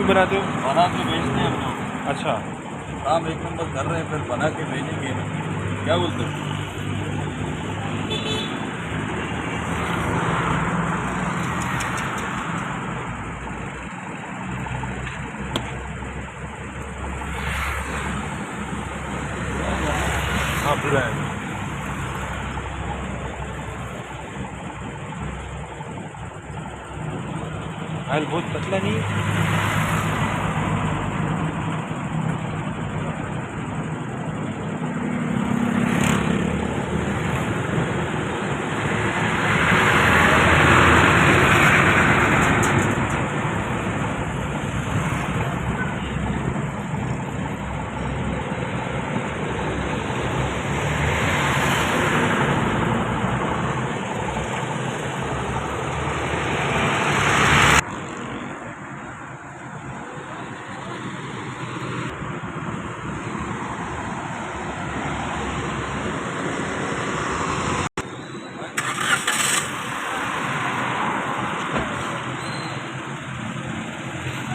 क्यों बनाते हो? बना के बेचते हैं हम लोग। अच्छा। काम एक नंबर कर रहे हैं, फिर बना के भेजेंगे ना, क्या बोलते हो? हाँ पूरा है। बहुत पतला नहीं है।